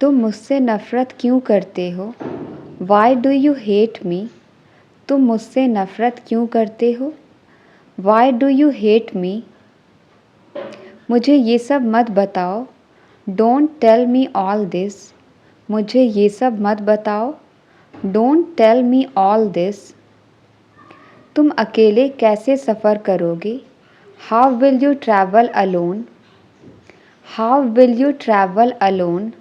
तुम मुझसे नफ़रत क्यों करते हो? Why do you hate me? तुम मुझसे नफ़रत क्यों करते हो? Why do you hate me? मुझे ये सब मत बताओ। Don't tell me all this. मुझे ये सब मत बताओ। Don't tell me all this. तुम अकेले कैसे सफ़र करोगे? How will you travel alone? How will you travel alone?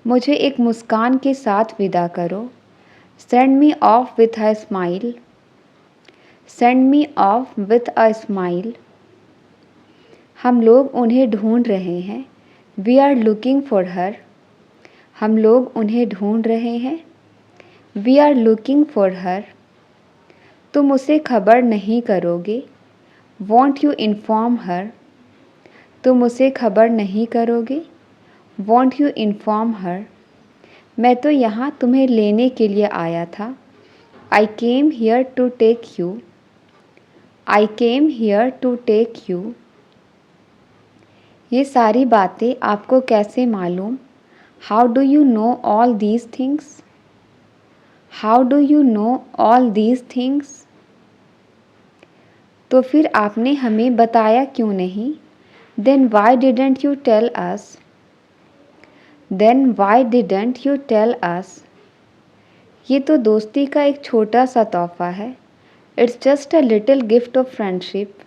मुझे एक मुस्कान के साथ विदा करो। Send me off with a smile. Send me off with a smile. हम लोग उन्हें ढूंढ रहे हैं। We are looking for her. हम लोग उन्हें ढूंढ रहे हैं। We are looking for her. तुम उसे खबर नहीं करोगे। Won't you inform her? तुम उसे खबर नहीं करोगे। Won't you inform her? मैं तो यहाँ तुम्हें लेने के लिए आया था। I came here to take you. I came here to take you. ये सारी बातें आपको कैसे मालूम? How do you know all these things? How do you know all these things? तो फिर आपने हमें बताया क्यों नहीं? Then why didn't you tell us? Then why didn't you tell us? ये तो दोस्ती का एक छोटा सा तोहफ़ा है। It's just a little gift of friendship.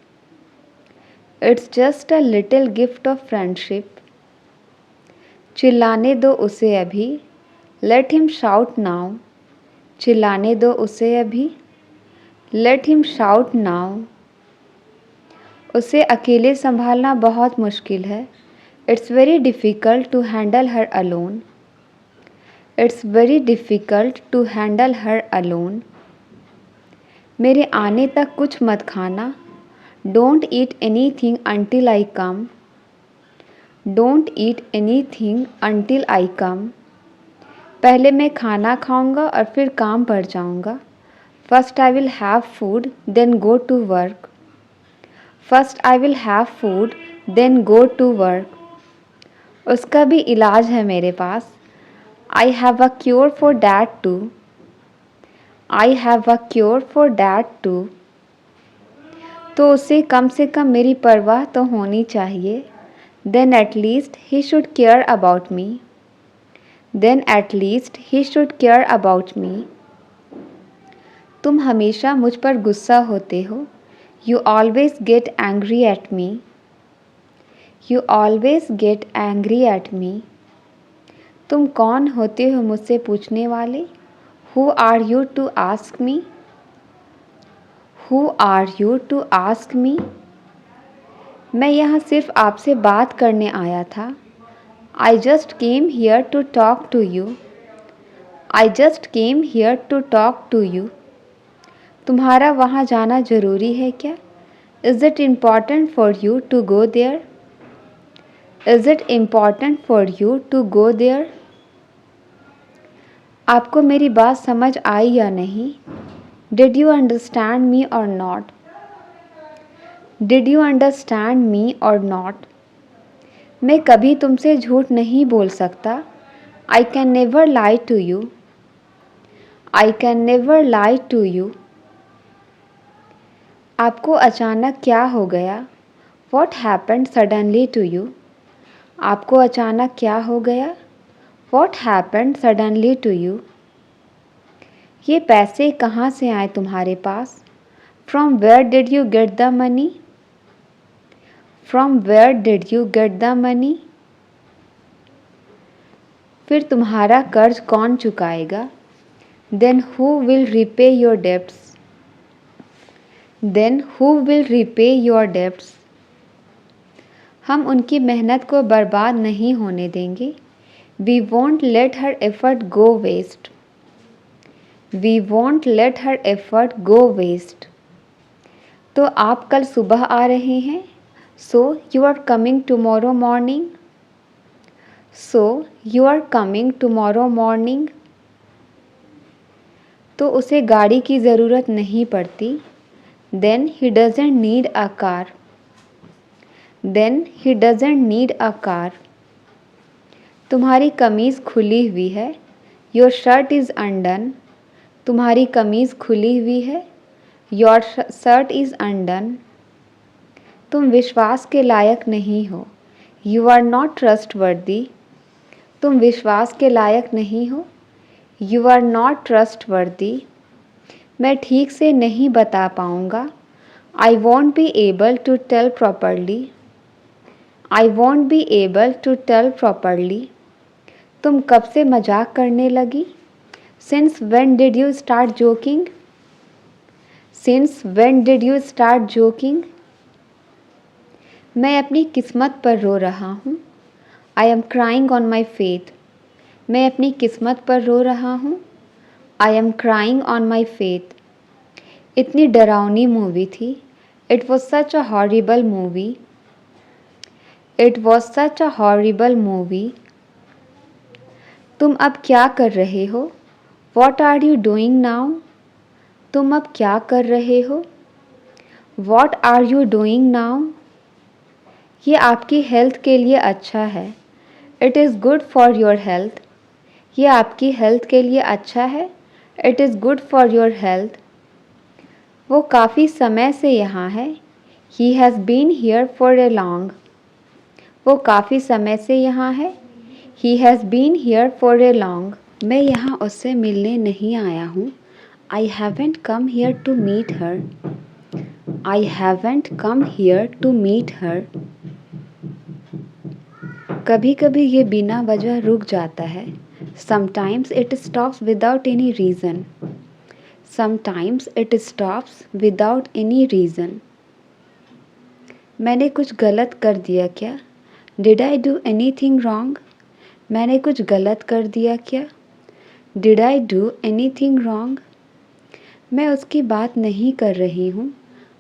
It's just a little gift of friendship. चिल्लाने दो उसे अभी। Let him shout now. चिल्लाने दो उसे अभी। Let him shout now. उसे अकेले संभालना बहुत मुश्किल है। It's very difficult to handle her alone. It's very difficult to handle her alone. मेरे आने तक कुछ मत खाना। Don't eat anything until I come. Don't eat anything until I come. पहले मैं खाना खाऊंगा और फिर काम पर जाऊंगा। First I will have food, then go to work. First I will have food, then go to work. उसका भी इलाज है मेरे पास। I have a cure for that too. I have a cure for that too. तो उसे कम से कम मेरी परवाह तो होनी चाहिए। Then at least he should care about me. Then at least he should care about me. तुम हमेशा मुझ पर गुस्सा होते हो। You always get angry at me. You always get angry at me. तुम कौन होते हो मुझसे पूछने वाले? Who are you to ask me? Who are you to ask me? मैं यहाँ सिर्फ आपसे बात करने आया था। I just came here to talk to you. I just came here to talk to you. तुम्हारा वहाँ जाना ज़रूरी है क्या? Is it important for you to go there? Is it important for you to go there? आपको मेरी बात समझ आई या नहीं? Did you understand me or not? Did you understand me or not? मैं कभी तुमसे झूठ नहीं बोल सकता। I can never lie to you. I can never lie to you. आपको अचानक क्या हो गया? What happened suddenly to you? आपको अचानक क्या हो गया? What happened suddenly to you? ये पैसे कहाँ से आए तुम्हारे पास? From where did you get the money? From where did you get the money? फिर तुम्हारा कर्ज कौन चुकाएगा? Then who will repay your debts? Then who will repay your debts? हम उनकी मेहनत को बर्बाद नहीं होने देंगे। We won't let her effort go waste. We won't let her effort go waste. तो आप कल सुबह आ रहे हैं? So you are coming tomorrow morning. So you are coming tomorrow morning. तो उसे गाड़ी की ज़रूरत नहीं पड़ती। Then he doesn't need a car. Then he doesn't need a car. तुम्हारी कमीज़ खुली हुई है। Your shirt is undone. तुम्हारी कमीज़ खुली हुई है। Your shirt is undone. तुम विश्वास के लायक नहीं हो। You are not trustworthy. तुम विश्वास के लायक नहीं हो। You are not trustworthy. मैं ठीक से नहीं बता पाऊँगा। I won't be able to tell properly. I won't be able to tell properly. तुम कब से मजाक करने लगी? Since when did you start joking? Since when did you start joking? मैं अपनी किस्मत पर रो रहा हूँ। I am crying on my faith. मैं अपनी किस्मत पर रो रहा हूँ। I am crying on my faith. इतनी डरावनी मूवी थी। It was such a horrible movie. It was such a horrible movie. तुम अब क्या कर रहे हो? What are you doing now? तुम अब क्या कर रहे हो? What are you doing now? ये आपकी हेल्थ के लिए अच्छा है। It is good for your health. ये आपकी हेल्थ के लिए अच्छा है। It is good for your health. वो काफ़ी समय से यहाँ है। He has been here for a long. वो काफ़ी समय से यहाँ है। He has been here for a long. मैं यहाँ उससे मिलने नहीं आया हूँ। I haven't come here to meet her. I haven't come here to meet her. कभी कभी ये बिना वजह रुक जाता है। Sometimes it stops without any reason. Sometimes it stops without any reason. मैंने कुछ गलत कर दिया क्या? Did I do anything wrong? मैंने कुछ गलत कर दिया क्या? Did I do anything wrong? मैं उसकी बात नहीं कर रही हूँ।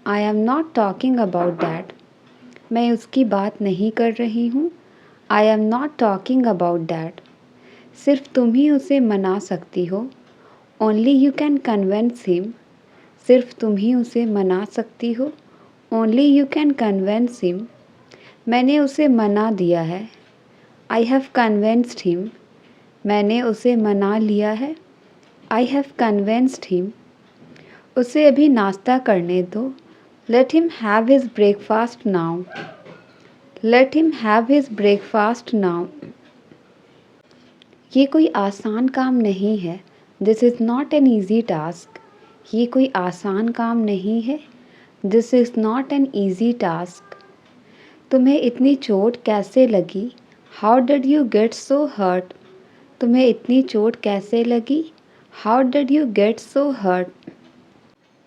I am not talking about that. मैं उसकी बात नहीं कर रही हूँ। I am not talking about that. सिर्फ तुम ही उसे मना सकती हो। Only you can convince him. सिर्फ तुम ही उसे मना सकती हो। Only you can convince him. मैंने उसे मना दिया है। I have convinced him. मैंने उसे मना लिया है। I have convinced him. उसे अभी नाश्ता करने दो। Let him have his breakfast now. Let him have his breakfast now. ये कोई आसान काम नहीं है। This is not an easy task. ये कोई आसान काम नहीं है। This is not an easy task. तुम्हें इतनी चोट कैसे लगी? How did you get so hurt? तुम्हें इतनी चोट कैसे लगी? How did you get so hurt?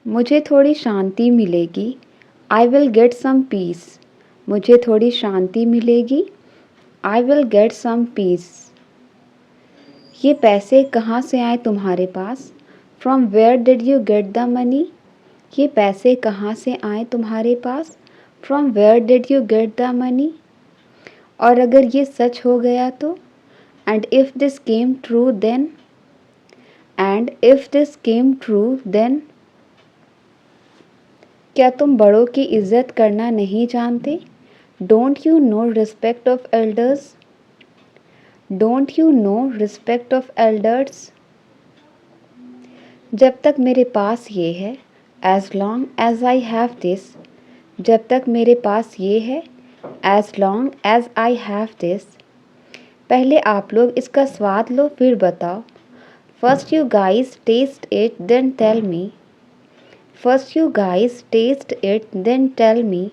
मुझे थोड़ी शांति मिलेगी। I will get some peace. मुझे थोड़ी शांति मिलेगी। I will get some peace. ये पैसे कहाँ से आए तुम्हारे पास? From where did you get the money? ये पैसे कहाँ से आए तुम्हारे पास? From where did you get the money? और अगर ये सच हो गया तो? And if this came true then? And if this came true then? क्या तुम बड़ों की इज़्ज़त करना नहीं जानते? Don't you know respect of elders? Don't you know respect of elders? जब तक मेरे पास ये है, as long as I have this. जब तक मेरे पास ये है, as long as I have this. पहले आप लोग इसका स्वाद लो फिर बताओ। First you guys taste it then tell me. First you guys taste it then tell me.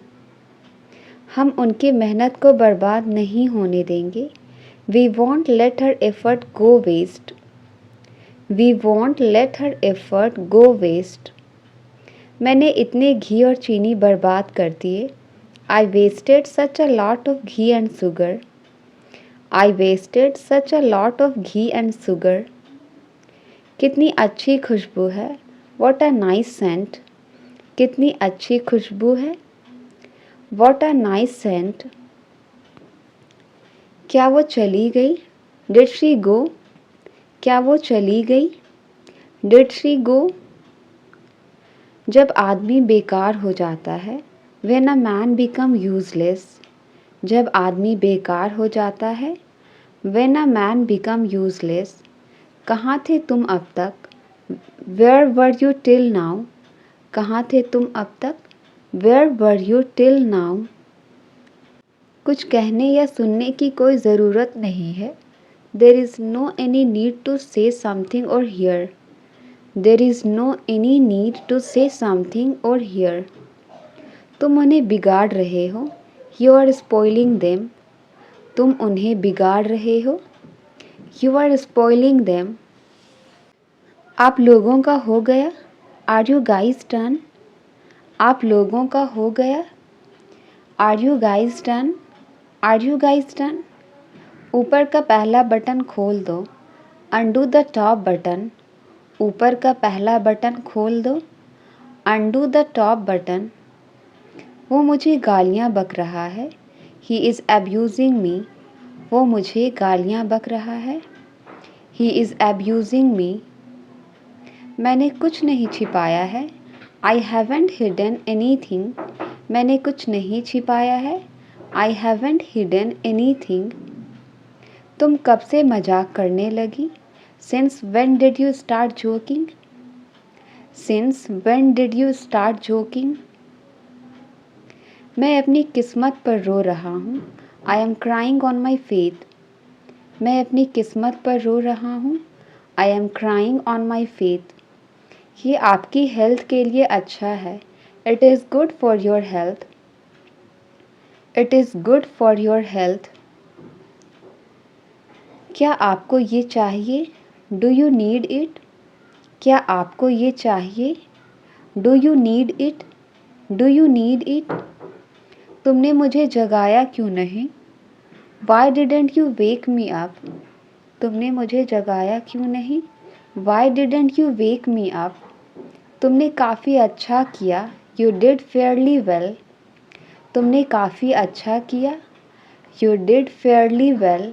हम उनकी मेहनत को बर्बाद नहीं होने देंगे। We won't let her effort go waste. We won't let her effort go waste. मैंने इतने घी और चीनी बर्बाद कर दिए। I wasted such a lot of ghee and sugar. I wasted such a lot of ghee and sugar. कितनी अच्छी खुशबू है। What a nice scent. कितनी अच्छी खुशबू है। What a nice scent. क्या वो चली गई? Did she go? क्या वो चली गई? Did she go? जब आदमी बेकार हो जाता है, when a man become useless. जब आदमी बेकार हो जाता है, When a man become useless, कहाँ थे तुम अब तक? Where were you till now? कहाँ थे तुम अब तक? Where were you till now? कुछ कहने या सुनने की कोई ज़रूरत नहीं है. There is no any need to say something or hear. There is no any need to say something or hear. तुम उन्हें बिगाड़ रहे हो. You are spoiling them. तुम उन्हें बिगाड़ रहे हो. You are spoiling them. आप लोगों का हो गया. Are you guys done? आप लोगों का हो गया. Are you guys done? Are you guys done? ऊपर का पहला बटन खोल दो. Undo the top button. ऊपर का पहला बटन खोल दो. Undo the top button. वो मुझे गालियाँ बक रहा है. He is abusing me. वो मुझे गालियाँ बक रहा है. He is abusing me. मैंने कुछ नहीं छिपाया है. I haven't hidden anything. मैंने कुछ नहीं छिपाया है. I haven't hidden anything. तुम कब से मजाक करने लगी? Since when did you start joking? Since when did you start joking? मैं अपनी किस्मत पर रो रहा हूँ. I am crying on my fate. मैं अपनी किस्मत पर रो रहा हूँ. I am crying on my fate. ये आपकी हेल्थ के लिए अच्छा है. It is good for your health. It is good for your health. क्या आपको ये चाहिए? Do you need it? क्या आपको ये चाहिए? Do you need it? Do you need it? तुमने मुझे जगाया क्यों नहीं? Why didn't you wake me up? तुमने मुझे जगाया क्यों नहीं? Why didn't you wake me up? तुमने काफ़ी अच्छा किया. You did fairly well. तुमने काफ़ी अच्छा किया. You did fairly well.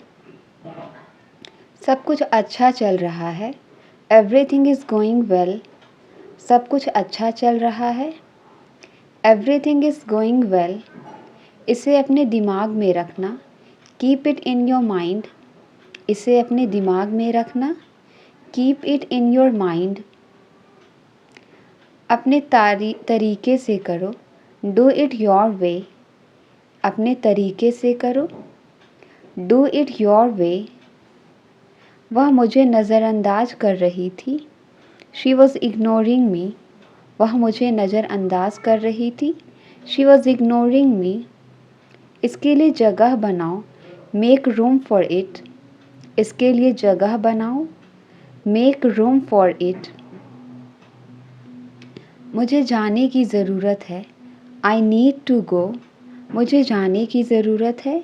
सब कुछ अच्छा चल रहा है. Everything is going well. सब कुछ अच्छा चल रहा है. Everything is going well. इसे अपने दिमाग में रखना. Keep it in your mind. इसे अपने दिमाग में रखना. Keep it in your mind. अपने तरीके से करो. Do it your way. अपने तरीके से करो. Do it your way. वह मुझे नज़रअंदाज कर रही थी. She was ignoring me. वह मुझे नज़रअंदाज कर रही थी. She was ignoring me. इसके लिए जगह बनाओ. Make room for it. इसके लिए जगह बनाओ. Make room for it. मुझे जाने की ज़रूरत है. I need to go. मुझे जाने की ज़रूरत है.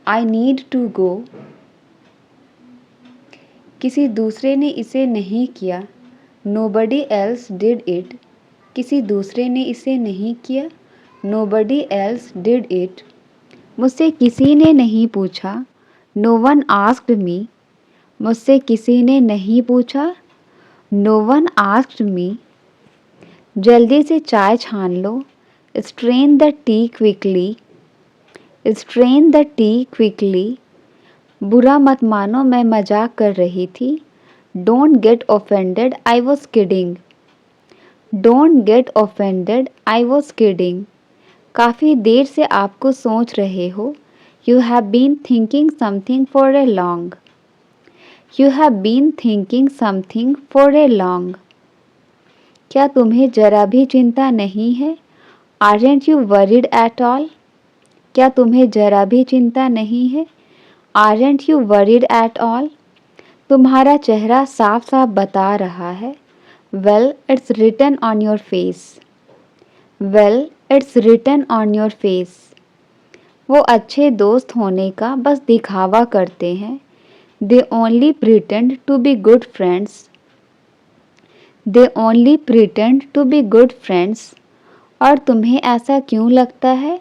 I need to go. किसी दूसरे ने इसे नहीं किया. Nobody else did it. किसी दूसरे ने इसे नहीं किया. Nobody else did it. मुझसे किसी ने नहीं पूछा. No one asked me. मुझसे किसी ने नहीं पूछा. No one asked me. जल्दी से चाय छान लो. Strain the tea quickly. Strain the tea quickly. बुरा मत मानो, मैं मजाक कर रही थी. Don't get offended, I was kidding. Don't get offended, I was kidding. काफ़ी देर से आपको सोच रहे हो. You have been thinking something for a long. You have been thinking something for a long. क्या तुम्हें जरा भी चिंता नहीं है? Aren't you worried at all? क्या तुम्हें जरा भी चिंता नहीं है? Aren't you worried at all? तुम्हारा चेहरा साफ साफ बता रहा है. Well, it's written on your face. Well, it's written on your face. वो अच्छे दोस्त होने का बस दिखावा करते हैं. They only pretend to be good friends. They only pretend to be good friends. और तुम्हें ऐसा क्यों लगता है?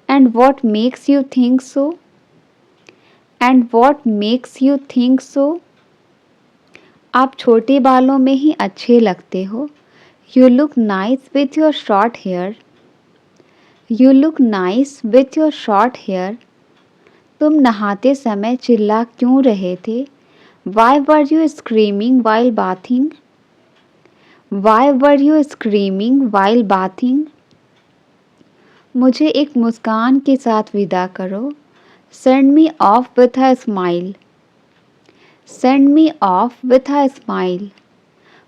And what makes you think so? And what makes you think so? आप छोटे बालों में ही अच्छे लगते हो. You look nice with your short hair. You look nice with your short hair. तुम नहाते समय चिल्ला क्यों रहे थे? Why were you screaming while bathing? Why were you screaming while bathing? मुझे एक मुस्कान के साथ विदा करो. Send me off with a smile. Send me off with a smile.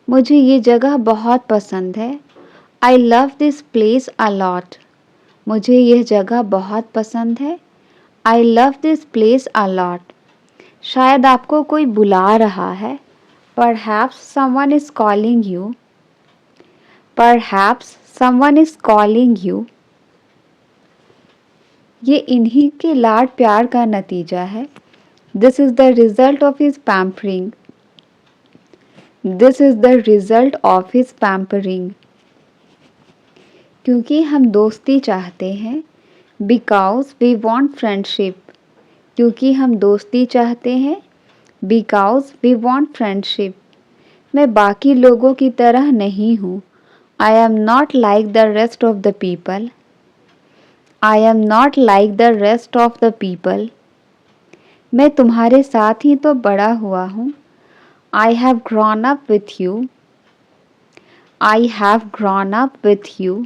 मुझे ये जगह बहुत पसंद है. I love this place a lot. मुझे यह जगह बहुत पसंद है. I love this place a lot. शायद आपको कोई बुला रहा है. Perhaps someone is calling you. Perhaps someone is calling you. ये इन्हीं के लाड प्यार का नतीजा है. This is the result of his pampering. This is the result of his pampering. क्योंकि हम दोस्ती चाहते हैं. Because we want friendship. क्योंकि हम दोस्ती चाहते हैं. Because we want friendship. मैं बाकी लोगों की तरह नहीं हूँ. I am not like the rest of the people. I am not like the rest of the people. मैं तुम्हारे साथ ही तो बड़ा हुआ हूँ. I have grown up with you. I have grown up with you.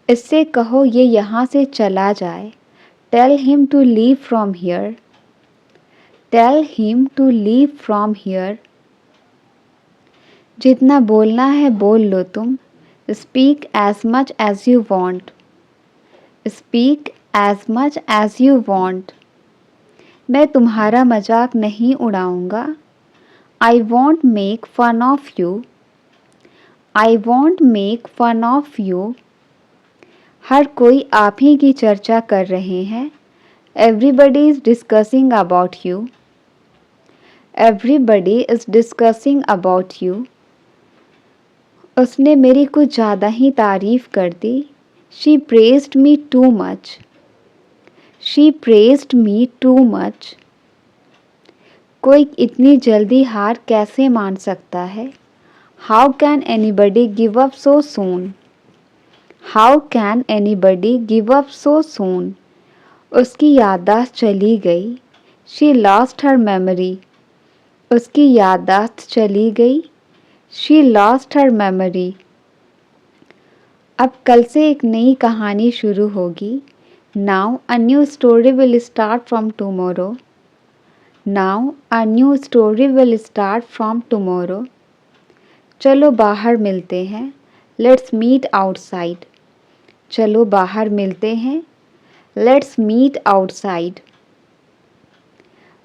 इससे कहो ये यहाँ से चला जाए. Tell him to leave from here. Tell him to leave from here. जितना बोलना है बोल लो तुम. Speak as much as you want. Speak as much as you want. मैं तुम्हारा मजाक नहीं उड़ाऊंगा. I won't make fun of you. I won't make fun of you. हर कोई आप ही की चर्चा कर रहे हैं. Everybody is discussing about you. Everybody is discussing about you. उसने मेरी कुछ ज़्यादा ही तारीफ़ कर दी. She praised me too much. She praised me too much. कोई इतनी जल्दी हार कैसे मान सकता है? How can anybody give up so soon? How can anybody give up so soon? उसकी याददाश्त चली गई. She lost her memory. उसकी याददाश्त चली गई. She lost her memory. अब कल से एक नई कहानी शुरू होगी. Now a new story will start from tomorrow. Now a new story will start from tomorrow. चलो बाहर मिलते हैं. Let's meet outside. चलो बाहर मिलते हैं. Let's meet outside.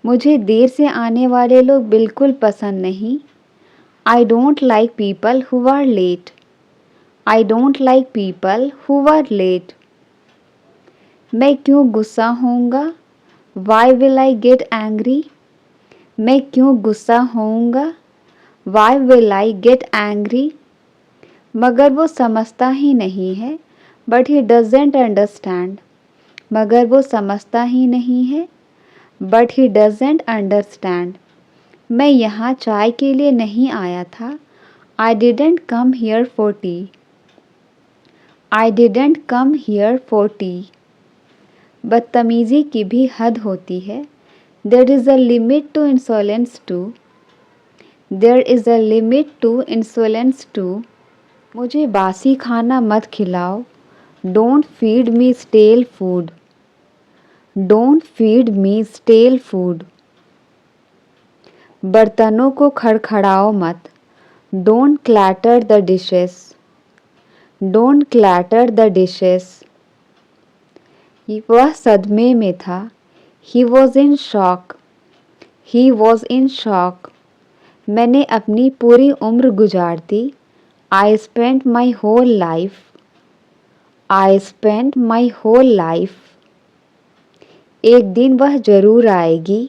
मुझे देर से आने वाले लोग बिल्कुल पसंद नहीं. I don't like people who are late. I don't like people who are late. मैं क्यों गुस्सा होऊंगा? Why will I get angry? मैं क्यों गुस्सा होऊंगा? Why will I get angry? मगर वो समझता ही नहीं है. But he doesn't understand. मगर वो समझता ही नहीं है. But he doesn't understand. मैं यहाँ चाय के लिए नहीं आया था. I didn't come here for tea. I didn't come here for tea. बदतमीज़ी की भी हद होती है. There is a limit to insolence too. There is a limit to insolence too. मुझे बासी खाना मत खिलाओ. Don't feed me stale food. Don't feed me stale food. बर्तनों को खड़खड़ाओ मत. Don't clatter the dishes. Don't clatter the dishes. वह सदमे में था. He was in shock. He was in shock. मैंने अपनी पूरी उम्र गुजार दी. I spent my whole life. I spent my whole life. एक दिन वह जरूर आएगी.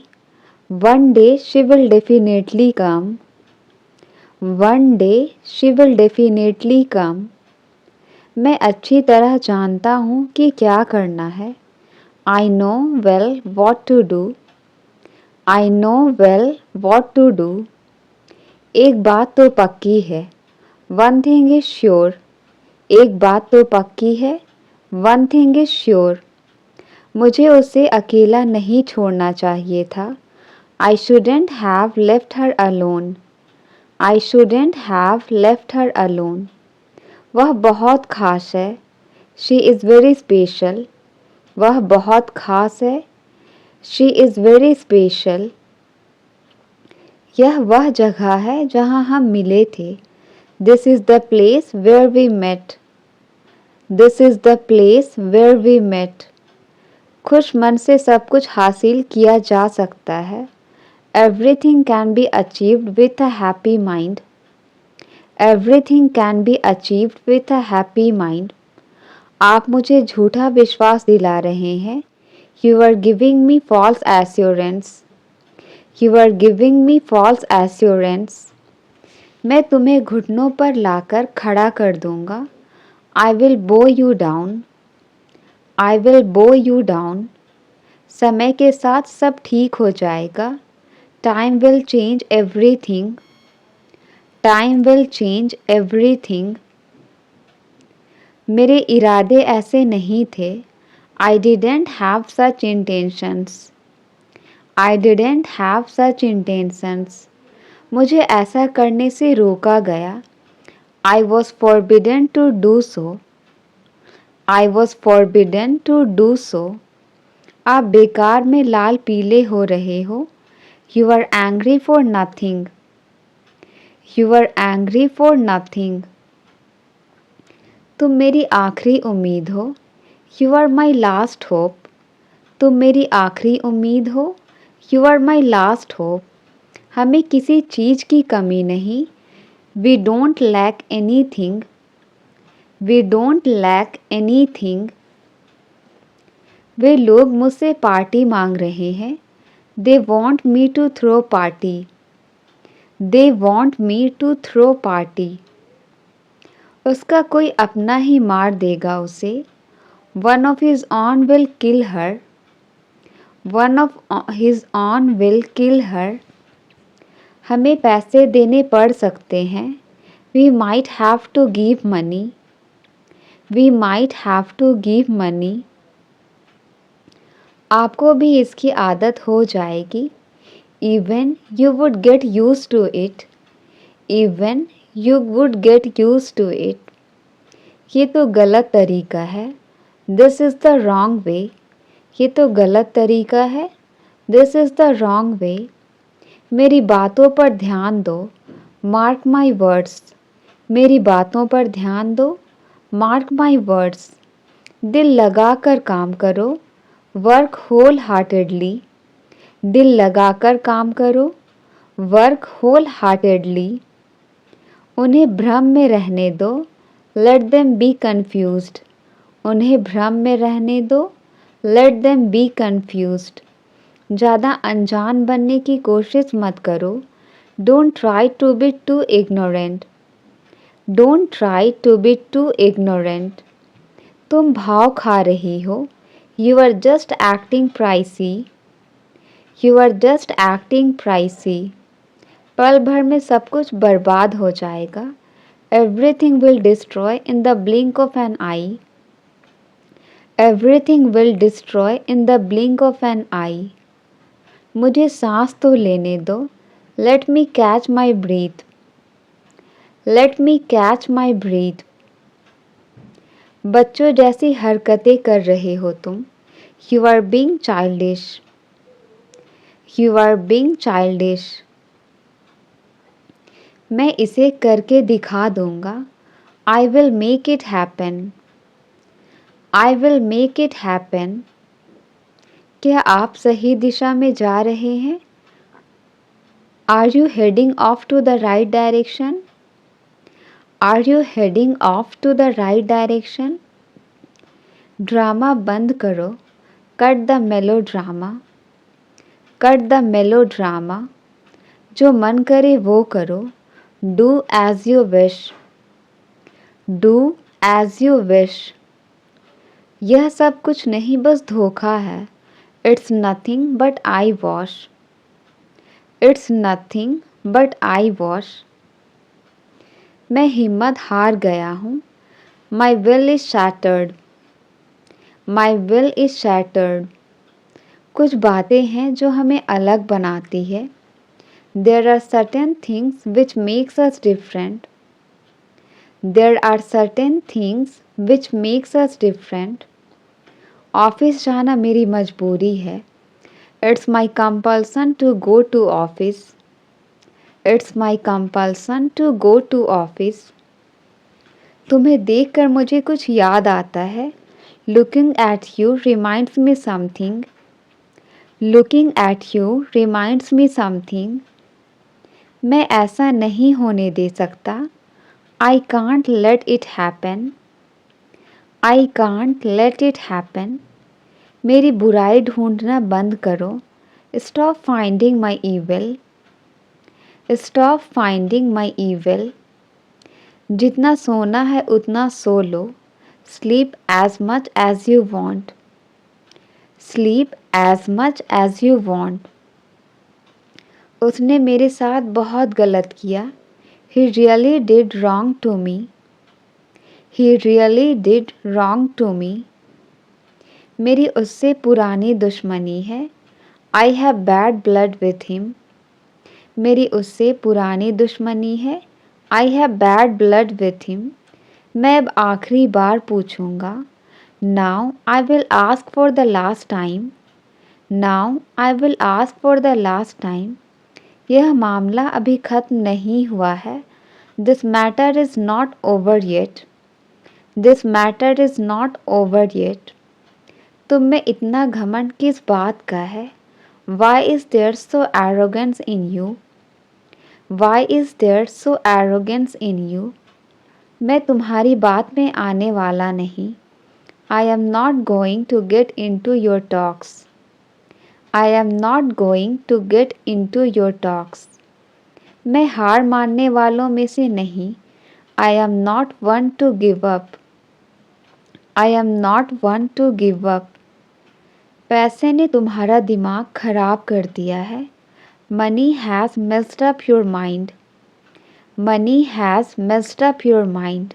One day she will definitely come. One day she will definitely come. मैं अच्छी तरह जानता हूँ कि क्या करना है. I know well what to do. I know well what to do. एक बात तो पक्की है. One thing is sure. एक बात तो पक्की है. One thing is sure. मुझे उसे अकेला नहीं छोड़ना चाहिए था। I shouldn't have left her alone. I shouldn't have left her alone. वह बहुत खास है। She is very special. वह बहुत खास है। She is very special. यह वह जगह है जहाँ हम मिले थे। This is the place where we met. This is the place where we met. खुश मन से सब कुछ हासिल किया जा सकता है। Everything can be achieved with a happy mind. Everything can be achieved with a happy mind. आप मुझे झूठा विश्वास दिला रहे हैं। You are giving me false assurance. You are giving me false assurance. मैं तुम्हें घुटनों पर लाकर खड़ा कर दूंगा। I will bow you down. I will bow you down. समय के साथ सब ठीक हो जाएगा। Time will change everything. Time will change everything. मेरे इरादे ऐसे नहीं थे। I didn't have such intentions. I didn't have such intentions. मुझे ऐसा करने से रोका गया। I was forbidden to do so. I was forbidden to do so. आप बेकार में लाल पीले हो रहे हो। You are angry for nothing. You are angry for nothing. तुम मेरी आखिरी उम्मीद हो। You are my last hope. तुम मेरी आखिरी उम्मीद हो। You are my last hope. हमें किसी चीज़ की कमी नहीं। We don't lack anything. We don't lack anything. वे लोग मुझसे पार्टी मांग रहे हैं। They want me to throw party. They want me to throw party. उसका कोई अपना ही मार देगा उसे। One of his own will kill her. One of his own will kill her. हमें पैसे देने पड़ सकते हैं। We might have to give money. We might have to give money. आपको भी इसकी आदत हो जाएगी। Even you would get used to it. Even you would get used to it. ये तो गलत तरीका है। This is the wrong way. ये तो गलत तरीका है। This is the wrong way. मेरी बातों पर ध्यान दो। Mark my words. मेरी बातों पर ध्यान दो। Mark my words. दिल लगाकर काम करो। Work wholeheartedly. दिल लगाकर काम करो। Work wholeheartedly. उन्हें भ्रम में रहने दो। Let them be confused. उन्हें भ्रम में रहने दो। Let them be confused. ज़्यादा अनजान बनने की कोशिश मत करो। Don't try to be too ignorant. Don't try to be too ignorant. तुम भाव खा रही हो। You are just acting pricey. You are just acting pricey. पल भर में सब कुछ बर्बाद हो जाएगा। Everything will destroy in the blink of an eye. Everything will destroy in the blink of an eye. मुझे सांस तो लेने दो। Let me catch my breath. Let me catch my breath. बच्चों जैसी हरकतें कर रहे हो तुम। You are being childish. You are being childish. मैं इसे करके दिखा दूंगा। I will make it happen. I will make it happen. क्या आप सही दिशा में जा रहे हैं? Are you heading off to the right direction? Are you heading off to the right direction? Drama बंद करो। Cut the melodrama. Cut the melodrama. जो मन करे वो करो। Do as you wish. Do as you wish. यह सब कुछ नहीं बस धोखा है। It's nothing but eyewash. It's nothing but eyewash. मैं हिम्मत हार गया हूँ। My will is shattered. My will is shattered. कुछ बातें हैं जो हमें अलग बनाती है। There are certain things which makes us different. There are certain things which makes us different. Office जाना मेरी मजबूरी है। It's my compulsion to go to office. It's my compulsion to go to office. तुम्हें देखकर मुझे कुछ याद आता है। Looking at you reminds me something. Looking at you reminds me something. मैं ऐसा नहीं होने दे सकता। I can't let it happen. I can't let it happen. मेरी बुराई ढूंढना बंद करो। Stop finding my evil. Stop finding my evil. जितना सोना है उतना सो लो। Sleep as much as you want. Sleep as much as you want. उसने मेरे साथ बहुत गलत किया। He really did wrong to me. He really did wrong to me. मेरी उससे पुरानी दुश्मनी है। I have bad blood with him. मेरी उससे पुरानी दुश्मनी है। I have bad blood with him. मैं अब आखिरी बार पूछूंगा। Now I will ask for the last time. Now I will ask for the last time. यह मामला अभी ख़त्म नहीं हुआ है। This matter is not over yet. This matter is not over yet. तुम में इतना घमंड किस बात का है? Why is there so arrogance in you? Why is there so arrogance in you? मैं तुम्हारी बात में आने वाला नहीं। I am not going to get into your talks. I am not going to get into your talks. मैं हार मानने वालों में से नहीं। I am not one to give up. I am not one to give up. पैसे ने तुम्हारा दिमाग खराब कर दिया है। Money has messed up your mind. Money has messed up your mind.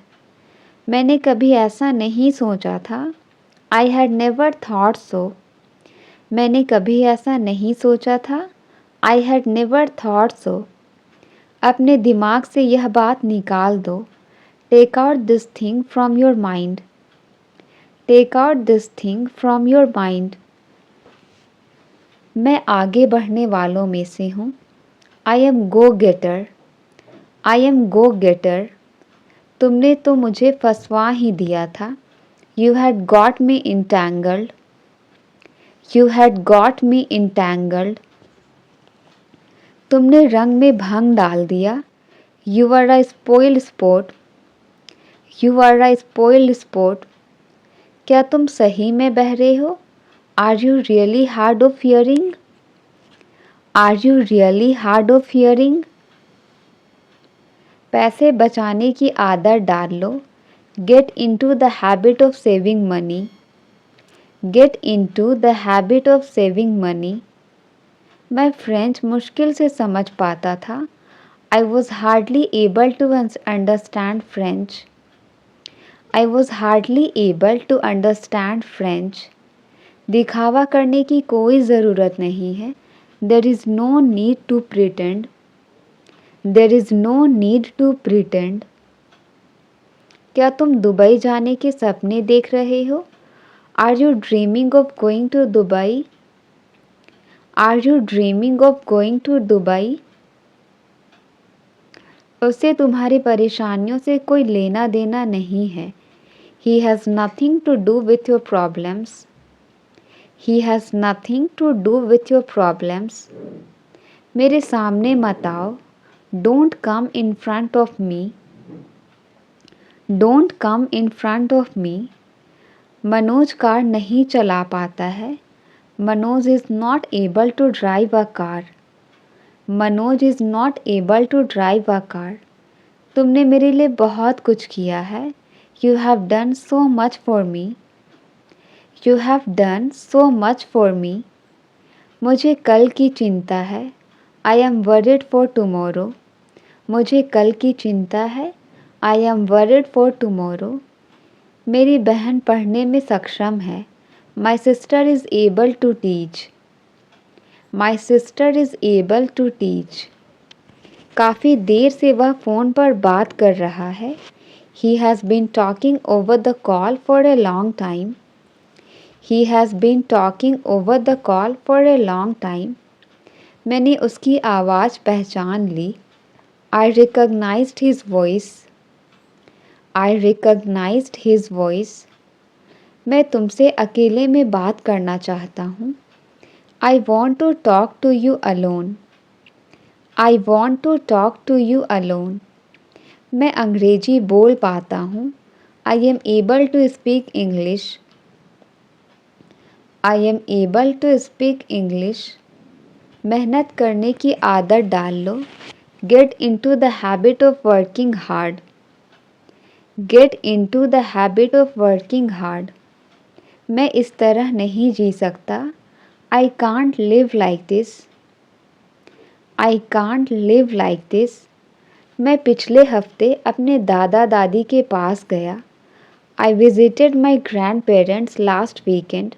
मैंने कभी ऐसा नहीं सोचा था। I had never thought so. मैंने कभी ऐसा नहीं सोचा था। I had never thought so. अपने दिमाग से यह बात निकाल दो। Take out this thing from your mind. Take out this thing from your mind. मैं आगे बढ़ने वालों में से हूँ। I am go-getter. I am go-getter. तुमने तो मुझे फंसवा ही दिया था। You had got me entangled. You had got me entangled. तुमने रंग में भंग डाल दिया। You are a spoiled sport. You are a spoiled sport. क्या तुम सही में बहरे हो? Are you really hard of hearing? Are you really hard of hearing? पैसे बचाने की आदत डाल लो। Get into the habit of saving money. Get into the habit of saving money. मैं फ्रेंच मुश्किल से समझ पाता था। I was hardly able to understand French. I was hardly able to understand French. दिखावा करने की कोई ज़रूरत नहीं है। There is no need to pretend. There is no need to pretend. क्या तुम दुबई जाने के सपने देख रहे हो? Are you dreaming of going to Dubai? Are you dreaming of going to Dubai? उसे तुम्हारी परेशानियों से कोई लेना देना नहीं है। He has nothing to do with your problems. He has nothing to do with your problems. मेरे सामने मत आओ। Don't come in front of me. Don't come in front of me. Manoj car नहीं चला पाता है। Manoj is not able to drive a car. Manoj is not able to drive a car. तुमने मेरे लिए बहुत कुछ किया है। You have done so much for me. You have done so much for me. मुझे कल की चिंता है। I am worried for tomorrow. मुझे कल की चिंता है। I am worried for tomorrow. मेरी बहन पढ़ने में सक्षम है। My sister is able to teach. My sister is able to teach. काफ़ी देर से वह फ़ोन पर बात कर रहा है. He has been talking over the call for a long time. He has been talking over the call for a long time. मैंने उसकी आवाज़ पहचान ली. I recognized his voice. I recognized his voice. मैं तुमसे अकेले में बात करना चाहता हूँ. I want to talk to you alone. I want to talk to you alone. मैं अंग्रेजी बोल पाता हूँ. I am able to speak English. I am able to speak English. मेहनत करने की आदत डाल लो. Get into the habit of working hard. Get into the habit of working hard. मैं इस तरह नहीं जी सकता. I can't live like this. I can't live like this. मैं पिछले हफ्ते अपने दादा दादी के पास गया. I visited my grandparents last weekend.